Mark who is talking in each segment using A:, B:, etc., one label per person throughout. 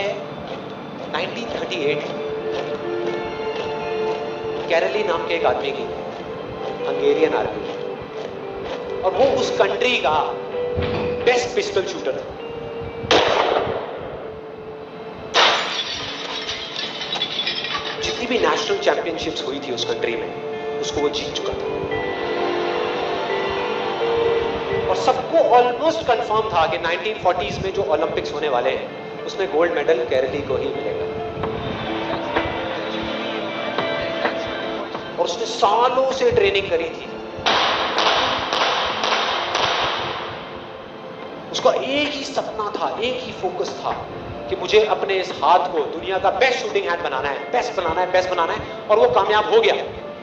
A: है 1938, कैरली नाम के एक आदमी की, हंगेरियन आर्मी, और वो उस कंट्री का बेस्ट पिस्टल शूटर था। जितनी भी नेशनल चैंपियनशिप्स हुई थी उस कंट्री में, उसको वो जीत चुका था। और सबको ऑलमोस्ट कंफर्म था कि 1940s में जो ओलंपिक्स होने वाले हैं उसमें गोल्ड मेडल कैरली को ही मिलेगा। और उसने सालों से ट्रेनिंग करी थी। उसका एक ही सपना था, एक ही फोकस था कि मुझे अपने इस हाथ को दुनिया का बेस्ट शूटिंग हैंड बनाना है, बेस्ट बनाना है, बेस्ट बनाना है। और वो कामयाब हो गया,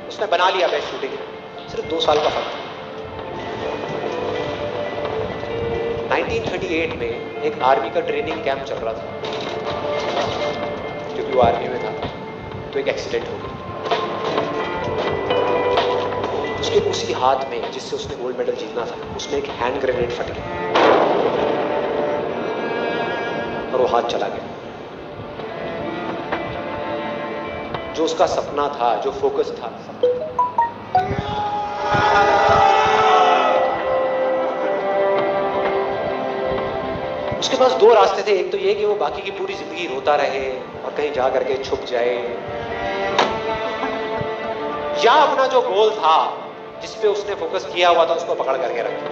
A: उसने बना लिया बेस्ट शूटिंग हैंड। सिर्फ 2 साल का फर्क था। 1938 में एक आर्मी का ट्रेनिंग कैंप चल रहा था, क्योंकि वो आर्मी में था, तो एक एक्सीडेंट हो गया। उसके उसी हाथ में जिससे उसने गोल्ड मेडल जीतना था, उसमें एक हैंड ग्रेनेड फट गया और वो हाथ चला गया। जो उसका सपना था, जो फोकस था, उसके पास 2 रास्ते थे। एक तो ये कि वो बाकी की पूरी जिंदगी रोता रहे और कहीं जा करके छुप जाए, या अपना जो गोल था जिस पे उसने फोकस किया हुआ था उसको पकड़ करके रखा।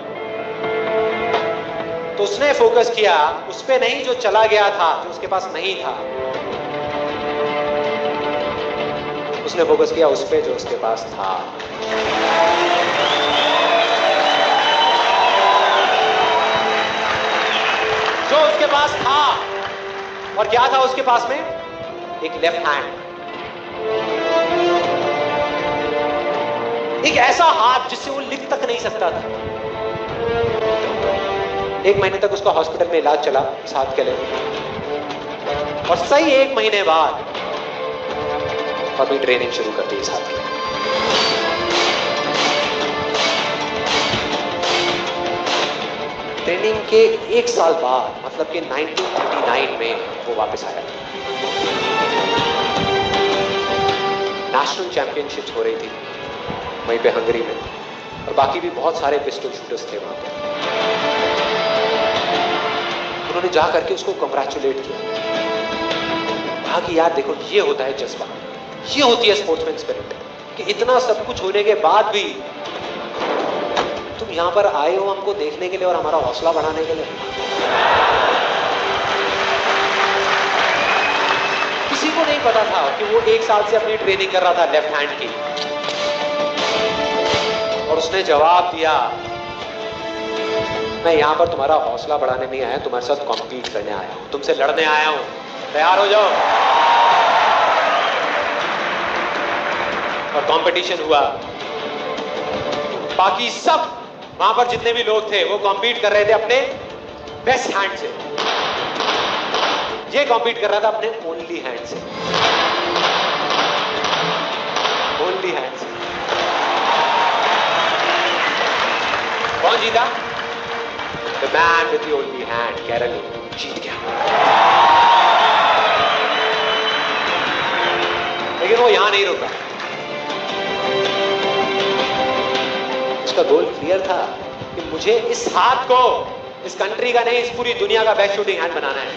A: तो उसने फोकस किया उस पे नहीं जो चला गया था, जो उसके पास नहीं था। उसने फोकस किया उस पे जो उसके पास था। जो उसके पास था, और क्या था उसके पास में? एक लेफ्ट हैंड, एक ऐसा हाथ जिससे वो लिख तक नहीं सकता था। 1 महीने तक उसका हॉस्पिटल में इलाज चला इस हाथ के लिए, और सही 1 महीने बाद अभी ट्रेनिंग शुरू कर दी इस हाथ की। ट्रेनिंग के 1 साल बाद, मतलब कि 1939 में वो वापस आया। नेशनल चैंपियनशिप्स हो रही थी वहीं पे हंगरी में, और बाकी भी बहुत सारे पिस्टल शूटर्स थे वहां पे। उन्होंने जा करके उसको कंग्रेचुलेट किया, कहा कि यार देखो, ये होता है जज्बा, ये होती है स्पोर्ट्समैन स्पिरिट, कि इतना सब कुछ होने के बाद भी तुम यहां पर आए हो हमको देखने के लिए और हमारा हौसला बढ़ाने के लिए। किसी को नहीं पता था कि वो 1 साल से अपनी ट्रेनिंग कर रहा था लेफ्ट हैंड की, और उसने जवाब दिया, मैं यहां पर तुम्हारा हौसला बढ़ाने नहीं आया, तुम्हारे साथ कॉम्पीट करने आया हूं, तुमसे लड़ने आया हूं, तैयार हो जाओ। और कंपटीशन हुआ। बाकी सब वहां पर जितने भी लोग थे वो कॉम्पीट कर रहे थे अपने बेस्ट हैंड से, ये कॉम्पीट कर रहा था अपने ओनली हैंड से, ओनली हैंड से। कौन जीता? The man with the only hand, Kairali जीत गया। लेकिन वो यहां नहीं रुका। उसका गोल क्लियर था कि मुझे इस हाथ को इस कंट्री का नहीं, इस पूरी दुनिया का बेस्ट शूटिंग हैंड बनाना है।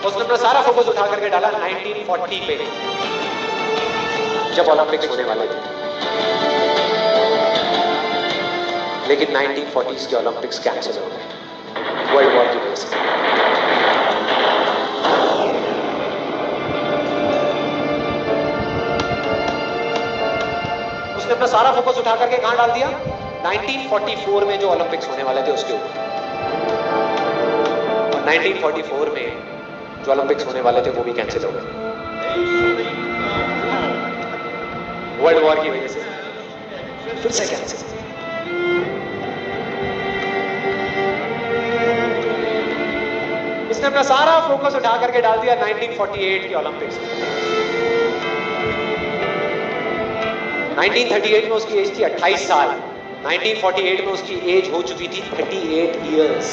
A: उसने अपना सारा फोकस उठा करके डाला 1940 पे, जब ओलंपिक्स होने वाले थे। लेकिन 1940s के ओलंपिक्स कैंसिल हो गए वर्ल्ड वॉर की वजह से। उसने अपना सारा फोकस उठा करके कहां डाल दिया? 1944 में जो ओलंपिक्स होने वाले थे उसके ऊपर। और 1944 में जो ओलंपिक्स होने वाले थे वो भी कैंसिल हो गए वर्ल्ड वॉर की वजह से, फिर से कैंसिल। उसने अपना सारा फोकस उठा करके डाल दिया 1948 के ओलंपिक्स में। 1938 में उसकी एज थी 28 साल, 1948 में उसकी एज हो चुकी थी 38 इयर्स।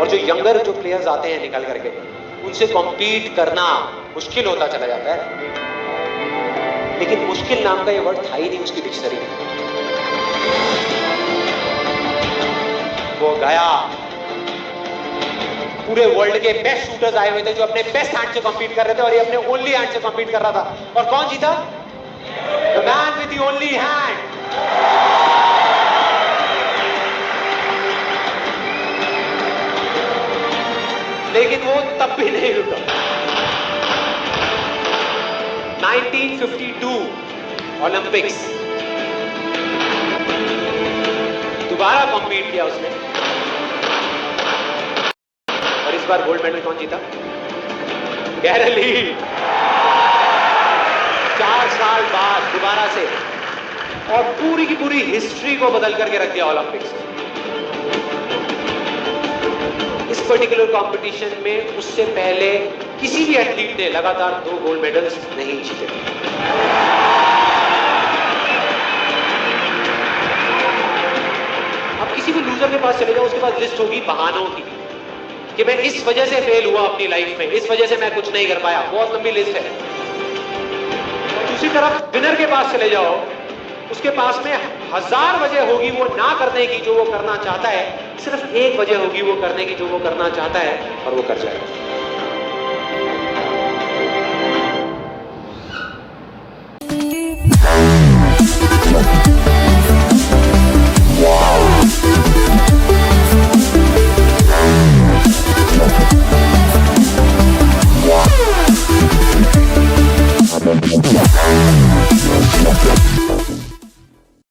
A: और जो यंगर जो प्लेयर्स आते हैं निकल करके, उनसे कॉम्पीट करना मुश्किल होता चला जाता है। लेकिन मुश्किल नाम का ये वर्ड था ही नहीं उसकी डिक्शनरी में। वो गया, पूरे वर्ल्ड के बेस्ट शूटर्स आए हुए थे जो अपने बेस्ट हैंड से कॉम्पीट कर रहे थे, और ये अपने ओनली हैंड से कॉम्पीट कर रहा था। और कौन जीता? The man with the only hand. लेकिन वो तब भी नहीं रुका। 1952 ओलंपिक्स, दोबारा कॉम्पीट किया उसने, और इस बार गोल्ड मेडल कौन जीता? गैरल हील। 4 साल बाद दोबारा से, और पूरी की पूरी हिस्ट्री को बदल करके रख दिया ओलंपिक्स। इस पर्टिकुलर कंपटीशन में उससे पहले किसी भी एथलीट ने लगातार 2 गोल्ड मेडल्स नहीं जीते। अब किसी भी लूजर के पास चले जाओ, उसके पास लिस्ट होगी बहानों की कि मैं इस वजह से फेल हुआ अपनी लाइफ में, इस वजह से मैं कुछ नहीं कर पाया। बहुत लंबी लिस्ट है। और दूसरी तरफ विनर के पास चले जाओ, उसके पास में 1000 वजह होगी वो ना करने की जो वो करना चाहता है, सिर्फ एक वजह होगी वो करने की जो वो करना चाहता है, और वो कर जाएगा।
B: Wow.